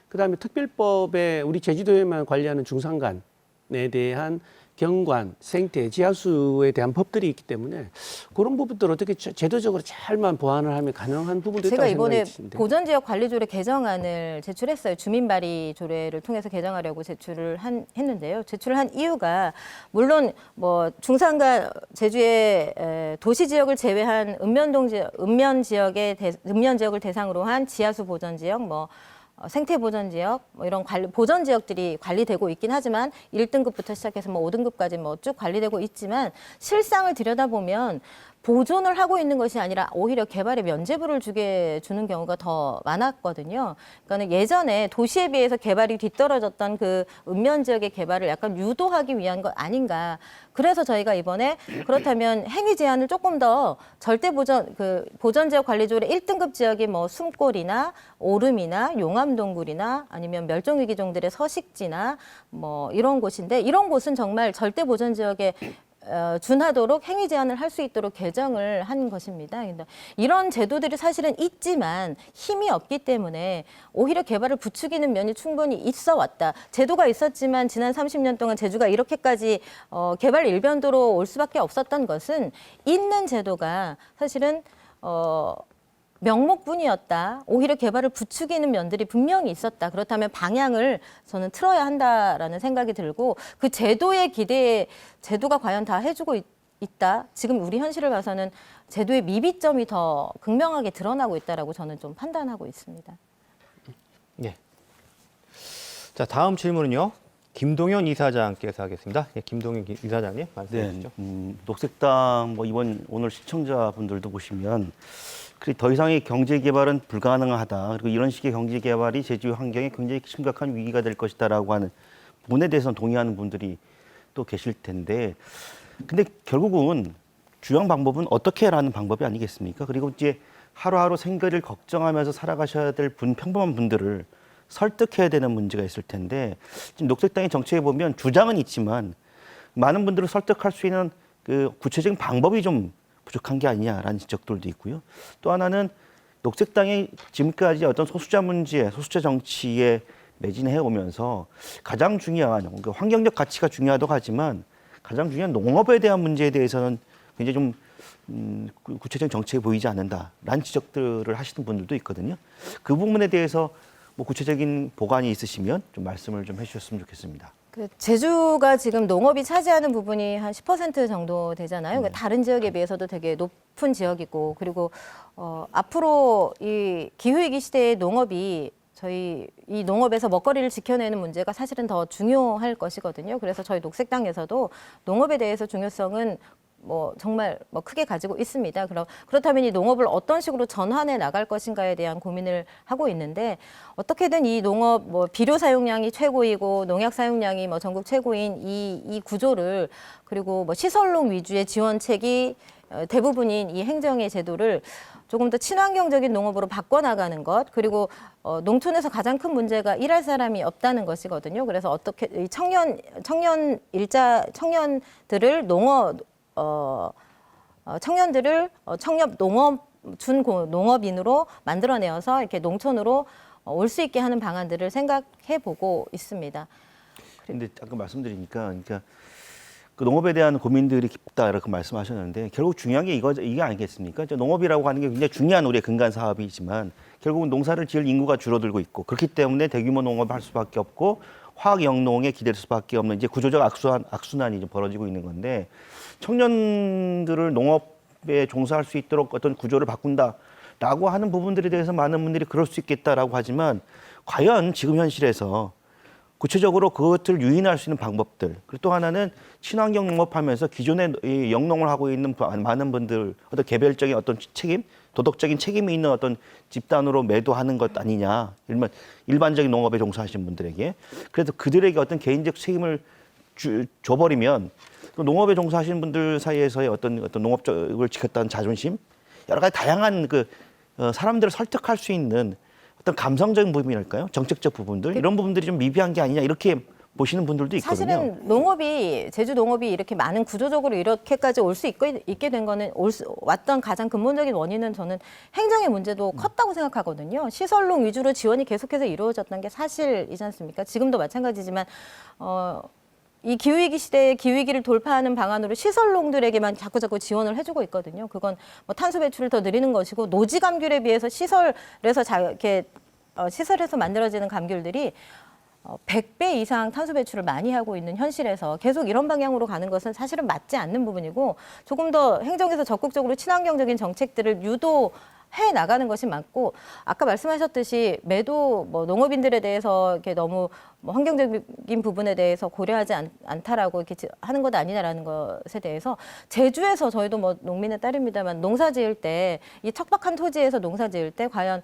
그다음에 특별법에 우리 제주도에만 관리하는 중산간에 대한 경관, 생태, 지하수에 대한 법들이 있기 때문에 그런 부분들을 어떻게 제도적으로 잘만 보완을 하면 가능한 부분도 있다고 제가 이번에 생각이 드는데. 보전지역관리조례 개정안을 제출했어요. 주민발의 조례를 통해서 개정하려고 했는데요. 제출을 한 이유가, 물론 뭐 중산간 제주의 도시지역을 제외한 읍면 지역을 대상으로 한 지하수 보전지역, 뭐 생태 보전지역, 뭐 이런 보전지역들이 관리되고 있긴 하지만 1등급부터 시작해서 뭐 5등급까지 뭐 쭉 관리되고 있지만, 실상을 들여다보면 보존을 하고 있는 것이 아니라 오히려 개발에 면죄부를 주는 경우가 더 많았거든요. 그러니까 예전에 도시에 비해서 개발이 뒤떨어졌던 그 읍면 지역의 개발을 약간 유도하기 위한 것 아닌가. 그래서 저희가 이번에 그렇다면 행위 제한을 조금 더 보전지역 관리조례 1등급 지역이 뭐 숨골이나 오름이나 용암동굴이나 아니면 멸종위기종들의 서식지나 뭐 이런 곳인데, 이런 곳은 정말 절대 보전 지역에 준하도록 행위 제한을 할 수 있도록 개정을 한 것입니다. 이런 제도들이 사실은 있지만 힘이 없기 때문에 오히려 개발을 부추기는 면이 충분히 있어 왔다. 제도가 있었지만 지난 30년 동안 제주가 이렇게까지 개발 일변도로 올 수밖에 없었던 것은, 있는 제도가 사실은 명목뿐이었다. 오히려 개발을 부추기는 면들이 분명히 있었다. 그렇다면 방향을 저는 틀어야 한다라는 생각이 들고, 그 제도의 기대에 제도가 과연 다 해주고 있다. 지금 우리 현실을 봐서는 제도의 미비점이 더 극명하게 드러나고 있다라고 저는 좀 판단하고 있습니다. 네. 자, 다음 질문은요. 김동현 이사장께서 하겠습니다. 예, 김동현 이사장님 말씀해 주시죠. 녹색당 뭐 오늘 시청자분들도 보시면, 더 이상의 경제 개발은 불가능하다. 그리고 이런 식의 경제 개발이 제주 환경에 굉장히 심각한 위기가 될 것이다라고 하는 부분에 대해서는 동의하는 분들이 또 계실 텐데, 근데 결국은 주요 방법은 어떻게 하라는 방법이 아니겠습니까? 그리고 이제 하루하루 생계를 걱정하면서 살아가셔야 될 평범한 분들을 설득해야 되는 문제가 있을 텐데, 지금 녹색당의 정책에 보면 주장은 있지만 많은 분들을 설득할 수 있는 그 구체적인 방법이 좀 부족한 게 아니냐라는 지적들도 있고요. 또 하나는 녹색당이 지금까지 어떤 소수자 문제, 소수자 정치에 매진해 오면서 가장 중요한 환경적 가치가 중요하다고 하지만, 가장 중요한 농업에 대한 문제에 대해서는 굉장히 좀 구체적인 정책이 보이지 않는다라는 지적들을 하시는 분들도 있거든요. 그 부분에 대해서 뭐 구체적인 보관이 있으시면 좀 말씀을 좀 해주셨으면 좋겠습니다. 제주가 지금 농업이 차지하는 부분이 한 10% 정도 되잖아요. 그러니까 다른 지역에 비해서도 되게 높은 지역이고, 그리고 앞으로 이 기후위기 시대의 농업이 저희 이 농업에서 먹거리를 지켜내는 문제가 사실은 더 중요할 것이거든요. 그래서 저희 녹색당에서도 농업에 대해서 중요성은 뭐 정말 뭐 크게 가지고 있습니다. 그렇다면 이 농업을 어떤 식으로 전환해 나갈 것인가에 대한 고민을 하고 있는데, 어떻게든 이 농업 뭐 비료 사용량이 최고이고 농약 사용량이 뭐 전국 최고인 이 구조를, 그리고 뭐 시설농 위주의 지원책이 대부분인 이 행정의 제도를 조금 더 친환경적인 농업으로 바꿔나가는 것, 그리고 농촌에서 가장 큰 문제가 일할 사람이 없다는 것이거든요. 그래서 어떻게 이 청년들을 청년 농업인으로 만들어내어서 이렇게 농촌으로 올 수 있게 하는 방안들을 생각해 보고 있습니다. 근데 아까 말씀드리니까, 그러니까 그 농업에 대한 고민들이 깊다 이렇게 말씀하셨는데 결국 중요한 게 이게 아니겠습니까? 농업이라고 하는 게 굉장히 중요한 우리의 근간 사업이지만 결국은 농사를 지을 인구가 줄어들고 있고 그렇기 때문에 대규모 농업을 할 수밖에 없고 화학 영농에 기댈 수밖에 없는 이제 구조적 악순환이 이제 벌어지고 있는 건데 청년들을 농업에 종사할 수 있도록 어떤 구조를 바꾼다라고 하는 부분들에 대해서 많은 분들이 그럴 수 있겠다라고 하지만 과연 지금 현실에서 구체적으로 그것을 유인할 수 있는 방법들 그리고 또 하나는 친환경 농업하면서 기존에 이 영농을 하고 있는 많은 분들 어떤 개별적인 어떤 책임, 도덕적인 책임이 있는 어떤 집단으로 매도하는 것 아니냐 일반적인 농업에 종사하시는 분들에게 그래서 그들에게 어떤 개인적 책임을 줘버리면 또 농업에 종사하시는 분들 사이에서의 어떤 농업적을 지켰다는 자존심 여러 가지 다양한 사람들을 설득할 수 있는 어떤 감성적인 부분이랄까요? 정책적 부분들 이런 부분들이 좀 미비한 게 아니냐 이렇게 보시는 분들도 있거든요. 사실은 제주 농업이 이렇게 많은 구조적으로 이렇게까지 올 수 있게 된 거는 왔던 가장 근본적인 원인은 저는 행정의 문제도 컸다고 생각하거든요. 시설농 위주로 지원이 계속해서 이루어졌던 게 사실이지 않습니까? 지금도 마찬가지지만 이 기후위기 시대에 기후위기를 돌파하는 방안으로 시설농들에게만 자꾸 지원을 해주고 있거든요. 그건 뭐 탄소 배출을 더 늘리는 것이고 노지 감귤에 비해서 시설에서 만들어지는 감귤들이 100배 이상 탄소 배출을 많이 하고 있는 현실에서 계속 이런 방향으로 가는 것은 사실은 맞지 않는 부분이고 조금 더 행정에서 적극적으로 친환경적인 정책들을 해 나가는 것이 맞고 아까 말씀하셨듯이 매도 농업인들에 대해서 이렇게 너무 환경적인 부분에 대해서 고려하지 않다라고 이렇게 하는 것 아니냐라는 것에 대해서 제주에서 저희도 농민의 딸입니다만 농사 지을 때 이 척박한 토지에서 농사 지을 때 과연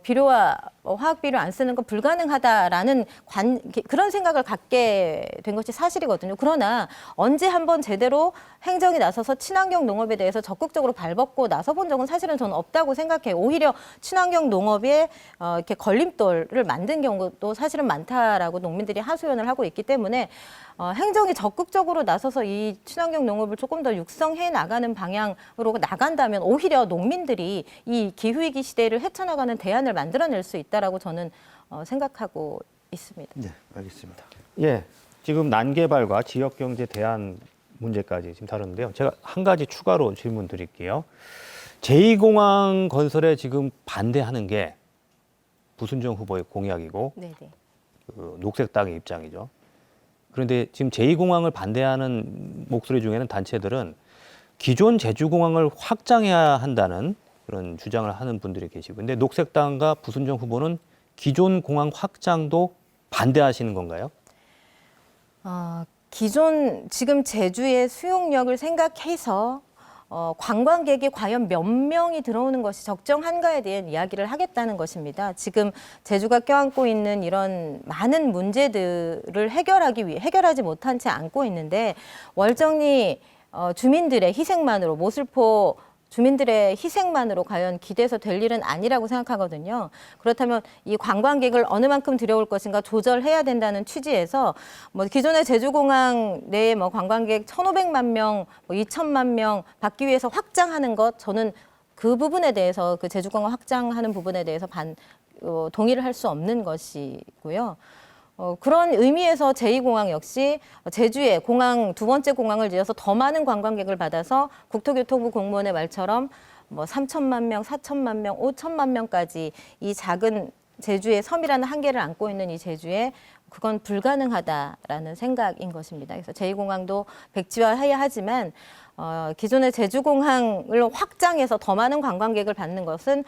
비료와 화학 비료 안 쓰는 건 불가능하다라는 그런 생각을 갖게 된 것이 사실이거든요. 그러나 언제 한번 제대로 행정이 나서서 친환경 농업에 대해서 적극적으로 발벗고 나서본 적은 사실은 저는 없다고 생각해요. 오히려 친환경 농업에 이렇게 걸림돌을 만든 경우도 사실은 많다라고 농민들이 하소연을 하고 있기 때문에 행정이 적극적으로 나서서 이 친환경 농업을 조금 더 육성해 나가는 방향으로 나간다면 오히려 농민들이 이 기후위기 시대를 헤쳐나가는 대안을 만들어낼 수 있다라고 저는 생각하고 있습니다. 네, 알겠습니다. 예, 지금 난개발과 지역경제 대안 문제까지 지금 다루는데요. 제가 한 가지 추가로 질문 드릴게요. 제2공항 건설에 지금 반대하는 게 부순정 후보의 공약이고 네네. 녹색당의 입장이죠. 그런데 지금 제2공항을 반대하는 목소리 중에는 단체들은 기존 제주공항을 확장해야 한다는 그런 주장을 하는 분들이 계시고, 근데 녹색당과 부순정 후보는 기존 공항 확장도 반대하시는 건가요? 기존 지금 제주의 수용력을 생각해서 관광객이 과연 몇 명이 들어오는 것이 적정한가에 대한 이야기를 하겠다는 것입니다. 지금 제주가 껴안고 있는 이런 많은 문제들을 해결하지 못한 채 안고 있는데 월정리 주민들의 희생만으로 모슬포 주민들의 희생만으로 과연 기대서 될 일은 아니라고 생각하거든요. 그렇다면 이 관광객을 어느 만큼 들여올 것인가 조절해야 된다는 취지에서 기존의 제주공항 내에 관광객 1,500만 명, 2,000만 명 받기 위해서 확장하는 것 저는 그 부분에 대해서 그 제주공항 확장하는 부분에 대해서 동의를 할 수 없는 것이고요. 그런 의미에서 제2공항 역시 제주에 두 번째 공항을 지어서 더 많은 관광객을 받아서 국토교통부 공무원의 말처럼 3천만 명, 4천만 명, 5천만 명까지 이 작은 제주의 섬이라는 한계를 안고 있는 이 제주에 그건 불가능하다라는 생각인 것입니다. 그래서 제2공항도 백지화해야 하지만 기존의 제주공항을 확장해서 더 많은 관광객을 받는 것은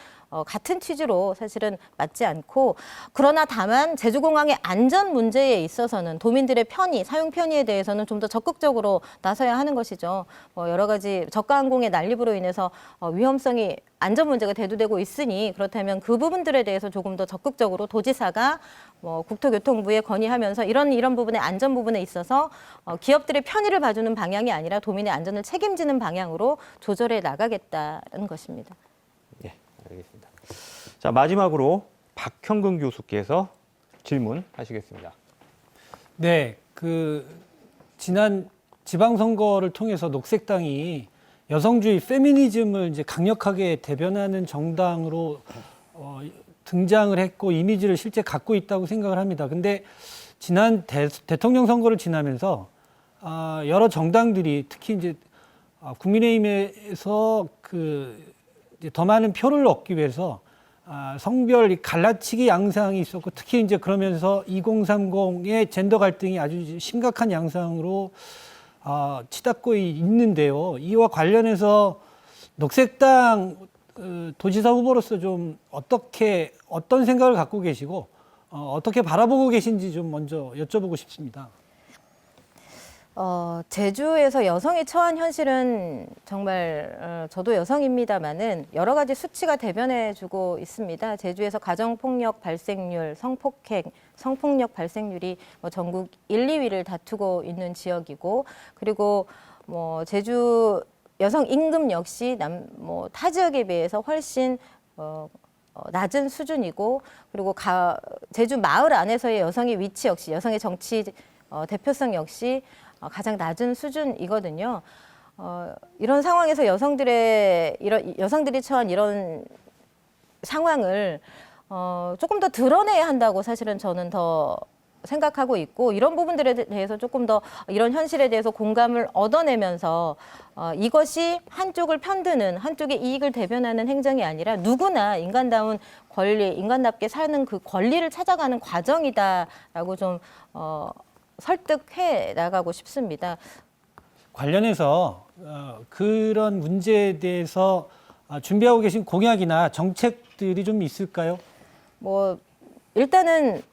같은 취지로 사실은 맞지 않고 그러나 다만 제주공항의 안전 문제에 있어서는 도민들의 사용 편의에 대해서는 좀 더 적극적으로 나서야 하는 것이죠. 여러 가지 저가 항공의 난립으로 인해서 위험성이 안전 문제가 대두되고 있으니 그렇다면 그 부분들에 대해서 조금 더 적극적으로 도지사가 국토교통부에 건의하면서 이런 부분의 안전 부분에 있어서 기업들의 편의를 봐주는 방향이 아니라 도민의 안전을 책임지는 방향으로 조절해 나가겠다는 것입니다. 예, 알겠습니다. 자, 마지막으로 박형근 교수께서 질문하시겠습니다. 네, 지난 지방선거를 통해서 녹색당이 여성주의 페미니즘을 이제 강력하게 대변하는 정당으로 등장을 했고 이미지를 실제 갖고 있다고 생각을 합니다. 근데 지난 대통령 선거를 지나면서 여러 정당들이 특히 이제 국민의힘에서 이제 더 많은 표를 얻기 위해서 성별 갈라치기 양상이 있었고, 특히 이제 그러면서 2030의 젠더 갈등이 아주 심각한 양상으로 치닫고 있는데요. 이와 관련해서 녹색당 도지사 후보로서 좀 어떤 생각을 갖고 계시고 어떻게 바라보고 계신지 좀 먼저 여쭤보고 싶습니다. 제주에서 여성이 처한 현실은 정말 저도 여성입니다만은 여러 가지 수치가 대변해주고 있습니다. 제주에서 가정폭력 발생률, 성폭력 발생률이 전국 1, 2위를 다투고 있는 지역이고, 그리고 제주 여성 임금 역시 타 지역에 비해서 훨씬 낮은 수준이고, 그리고 제주 마을 안에서의 여성의 위치 역시, 여성의 정치 대표성 역시 가장 낮은 수준이거든요. 이런 상황에서 여성들이 처한 이런 상황을 조금 더 드러내야 한다고 사실은 저는 더 생각하고 있고, 이런 부분들에 대해서 조금 더 이런 현실에 대해서 공감을 얻어내면서 이것이 한쪽을 편드는, 한쪽의 이익을 대변하는 행정이 아니라 누구나 인간다운 권리, 인간답게 사는 그 권리를 찾아가는 과정이다라고 좀 설득해 나가고 싶습니다. 관련해서 그런 문제에 대해서 준비하고 계신 공약이나 정책들이 좀 있을까요? 일단은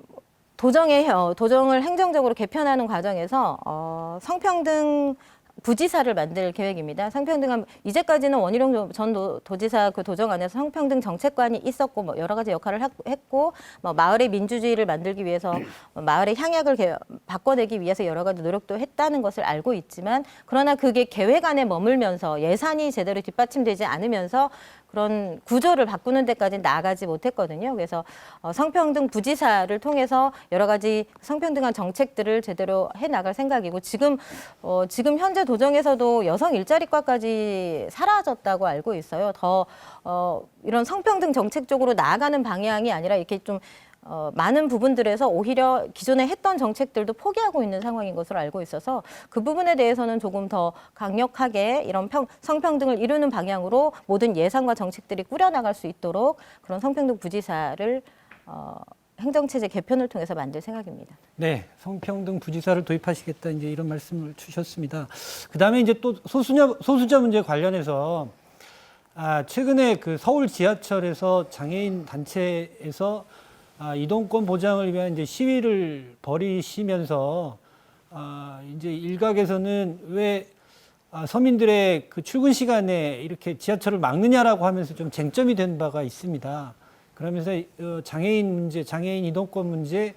도정을 행정적으로 개편하는 과정에서 성평등 부지사를 만들 계획입니다. 성평등한 이제까지는 원희룡 전 도지사 그 도정 안에서 성평등 정책관이 있었고 여러 가지 역할을 했고 마을의 민주주의를 만들기 위해서 마을의 향약을 바꿔내기 위해서 여러 가지 노력도 했다는 것을 알고 있지만, 그러나 그게 계획 안에 머물면서 예산이 제대로 뒷받침되지 않으면서 그런 구조를 바꾸는 데까지 나아가지 못했거든요. 그래서 성평등 부지사를 통해서 여러 가지 성평등한 정책들을 제대로 해나갈 생각이고, 지금 현재 도정에서도 여성 일자리과까지 사라졌다고 알고 있어요. 더 이런 성평등 정책 쪽으로 나아가는 방향이 아니라 이렇게 좀 많은 부분들에서 오히려 기존에 했던 정책들도 포기하고 있는 상황인 것으로 알고 있어서 그 부분에 대해서는 조금 더 강력하게 이런 성평등을 이루는 방향으로 모든 예산과 정책들이 꾸려나갈 수 있도록 그런 성평등 부지사를 행정체제 개편을 통해서 만들 생각입니다. 네, 성평등 부지사를 도입하시겠다 이제 이런 말씀을 주셨습니다. 그다음에 이제 또 소수자 문제 관련해서 최근에 그 서울 지하철에서 장애인 단체에서 이동권 보장을 위한 이제 시위를 벌이시면서 이제 일각에서는 왜 서민들의 그 출근 시간에 이렇게 지하철을 막느냐라고 하면서 좀 쟁점이 된 바가 있습니다. 그러면서 장애인 문제, 장애인 이동권 문제,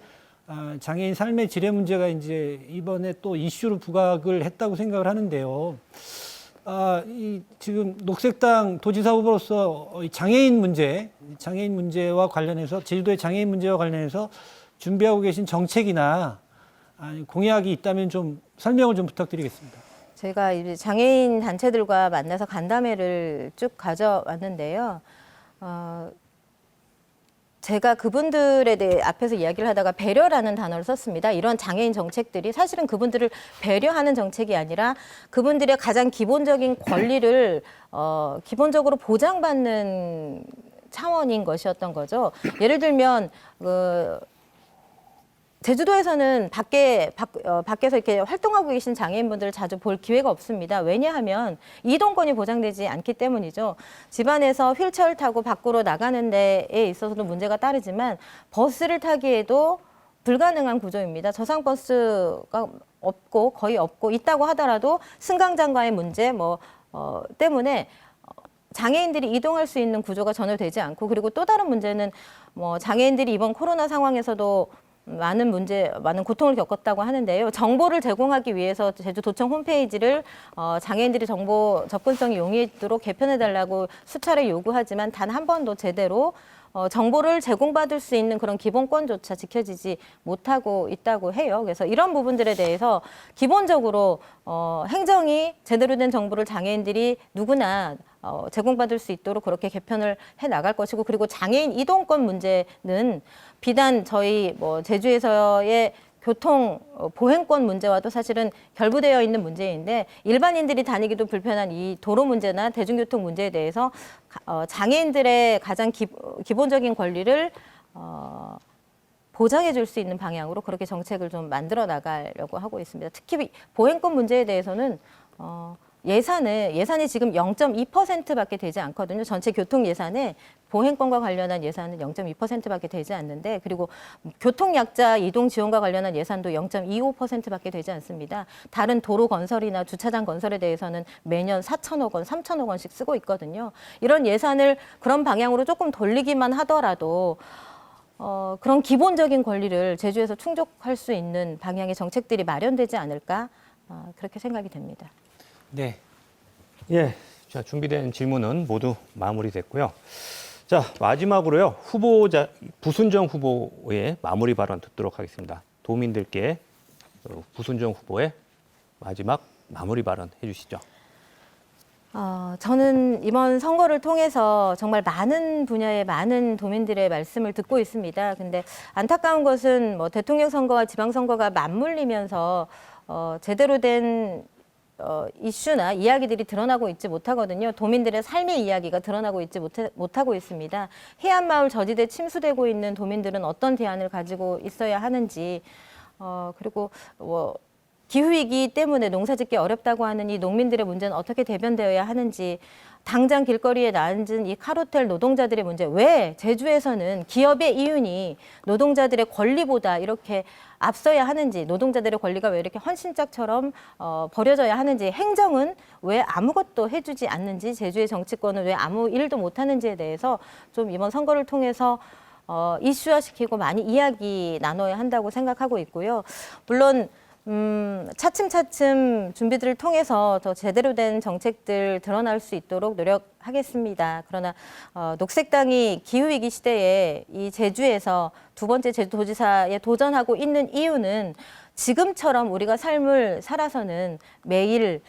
장애인 삶의 질의 문제가 이제 이번에 또 이슈로 부각을 했다고 생각을 하는데요. 지금 녹색당 도지사 후보로서 장애인 문제와 관련해서, 제주도의 장애인 문제와 관련해서 준비하고 계신 정책이나 공약이 있다면 좀 설명을 좀 부탁드리겠습니다. 제가 이제 장애인 단체들과 만나서 간담회를 쭉 가져왔는데요. 제가 그분들에 대해 앞에서 이야기를 하다가 배려라는 단어를 썼습니다. 이런 장애인 정책들이 사실은 그분들을 배려하는 정책이 아니라 그분들의 가장 기본적인 권리를 기본적으로 보장받는 차원인 것이었던 거죠. 예를 들면 제주도에서는 밖에서 이렇게 활동하고 계신 장애인분들을 자주 볼 기회가 없습니다. 왜냐하면 이동권이 보장되지 않기 때문이죠. 집안에서 휠체어를 타고 밖으로 나가는 데에 있어서도 문제가 따르지만 버스를 타기에도 불가능한 구조입니다. 저상버스가 없고 거의 없고 있다고 하더라도 승강장과의 문제 때문에 장애인들이 이동할 수 있는 구조가 전혀 되지 않고, 그리고 또 다른 문제는 장애인들이 이번 코로나 상황에서도 많은 고통을 겪었다고 하는데요. 정보를 제공하기 위해서 제주도청 홈페이지를 장애인들이 정보 접근성이 용이하도록 개편해달라고 수차례 요구하지만 단 한 번도 제대로 정보를 제공받을 수 있는 그런 기본권조차 지켜지지 못하고 있다고 해요. 그래서 이런 부분들에 대해서 기본적으로 행정이 제대로 된 정보를 장애인들이 누구나 제공받을 수 있도록 그렇게 개편을 해 나갈 것이고, 그리고 장애인 이동권 문제는 비단 저희 제주에서의 교통 보행권 문제와도 사실은 결부되어 있는 문제인데 일반인들이 다니기도 불편한 이 도로 문제나 대중교통 문제에 대해서 장애인들의 가장 기본적인 권리를 보장해 줄 수 있는 방향으로 그렇게 정책을 좀 만들어 나가려고 하고 있습니다. 특히 보행권 문제에 대해서는 예산이 지금 0.2%밖에 되지 않거든요. 전체 교통 예산에 보행권과 관련한 예산은 0.2%밖에 되지 않는데, 그리고 교통약자 이동 지원과 관련한 예산도 0.25%밖에 되지 않습니다. 다른 도로 건설이나 주차장 건설에 대해서는 매년 4천억 원, 3천억 원씩 쓰고 있거든요. 이런 예산을 그런 방향으로 조금 돌리기만 하더라도 그런 기본적인 권리를 제주에서 충족할 수 있는 방향의 정책들이 마련되지 않을까, 그렇게 생각이 됩니다. 네. 예. 자, 준비된 질문은 모두 마무리됐고요. 자, 마지막으로요. 부순정 후보의 마무리 발언 듣도록 하겠습니다. 도민들께 부순정 후보의 마지막 마무리 발언 해주시죠. 저는 이번 선거를 통해서 정말 많은 분야의 많은 도민들의 말씀을 듣고 있습니다. 근데 안타까운 것은 뭐 대통령 선거와 지방선거가 맞물리면서 제대로 된 이슈나 이야기들이 드러나고 있지 못하거든요. 도민들의 삶의 이야기가 드러나고 있지 못하고 있습니다. 해안마을 저지대 침수되고 있는 도민들은 어떤 대안을 가지고 있어야 하는지, 그리고 기후위기 때문에 농사짓기 어렵다고 하는 이 농민들의 문제는 어떻게 대변되어야 하는지, 당장 길거리에 앉은 이 카루텔 노동자들의 문제, 왜 제주에서는 기업의 이윤이 노동자들의 권리보다 이렇게 앞서야 하는지, 노동자들의 권리가 왜 이렇게 헌신짝처럼 버려져야 하는지, 행정은 왜 아무것도 해주지 않는지, 제주의 정치권은 왜 아무 일도 못하는지에 대해서 좀 이번 선거를 통해서 이슈화시키고 많이 이야기 나눠야 한다고 생각하고 있고요. 물론 차츰차츰 준비들을 통해서 더 제대로 된 정책들 드러날 수 있도록 노력하겠습니다. 그러나 녹색당이 기후위기 시대에 이 제주에서 두 번째 제주도지사에 도전하고 있는 이유는 지금처럼 우리가 삶을 살아서는 매일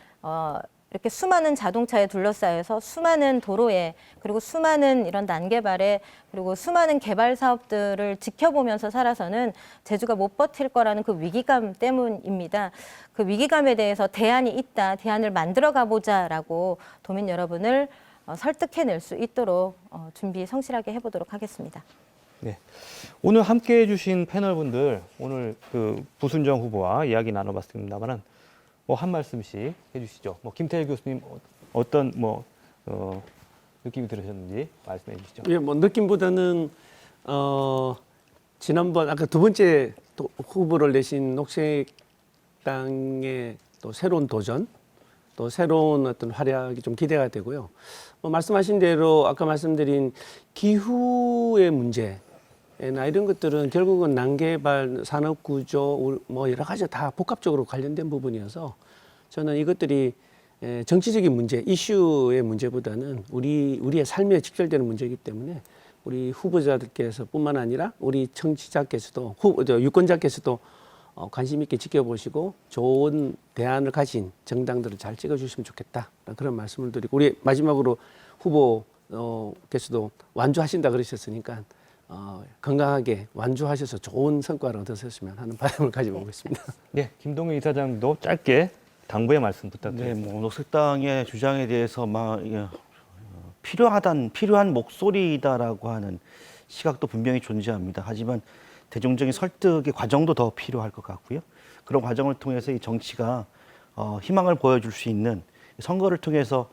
이렇게 수많은 자동차에 둘러싸여서 수많은 도로에, 그리고 수많은 이런 난개발에, 그리고 수많은 개발 사업들을 지켜보면서 살아서는 제주가 못 버틸 거라는 그 위기감 때문입니다. 그 위기감에 대해서 대안이 있다, 대안을 만들어 가보자라고 도민 여러분을 설득해낼 수 있도록 준비 성실하게 해보도록 하겠습니다. 네. 오늘 함께 해주신 패널분들, 오늘 그 부순정 후보와 이야기 나눠봤습니다만은 한 말씀씩 해주시죠. 김태일 교수님 어떤 느낌이 들으셨는지 말씀해 주시죠. 예, 느낌보다는 지난번 아까 두 번째 후보를 내신 녹색당의 또 새로운 도전, 또 새로운 어떤 활약이 좀 기대가 되고요. 말씀하신 대로 아까 말씀드린 기후의 문제. 이런 것들은 결국은 난개발, 산업구조, 여러 가지 다 복합적으로 관련된 부분이어서 저는 이것들이 정치적인 문제, 이슈의 문제보다는 우리의 삶에 직결되는 문제이기 때문에 우리 후보자들께서 뿐만 아니라 우리 청취자께서도, 유권자께서도 관심 있게 지켜보시고 좋은 대안을 가진 정당들을 잘 찍어주시면 좋겠다. 그런 말씀을 드리고, 우리 마지막으로 후보께서도 완주하신다 그러셨으니까 건강하게 완주하셔서 좋은 성과를 얻으셨으면 하는 바람을 가지고 오겠습니다. 네, 김동현 이사장도 짧게 당부의 말씀 부탁드립니다. 네, 녹색당의 주장에 대해서 필요한 목소리다라고 하는 시각도 분명히 존재합니다. 하지만 대중적인 설득의 과정도 더 필요할 것 같고요. 그런 과정을 통해서 이 정치가 희망을 보여줄 수 있는, 선거를 통해서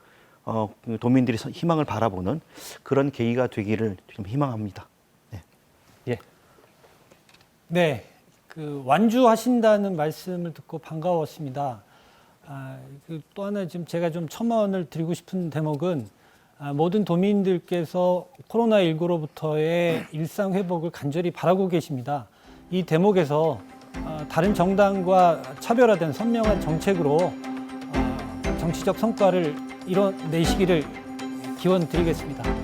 도민들이 희망을 바라보는 그런 계기가 되기를 좀 희망합니다. 예. 네, 완주하신다는 말씀을 듣고 반가웠습니다. 또 하나 지금 제가 좀 첨언을 드리고 싶은 대목은 모든 도민들께서 코로나19로부터의 일상 회복을 간절히 바라고 계십니다. 이 대목에서 다른 정당과 차별화된 선명한 정책으로 정치적 성과를 이뤄내시기를 기원 드리겠습니다.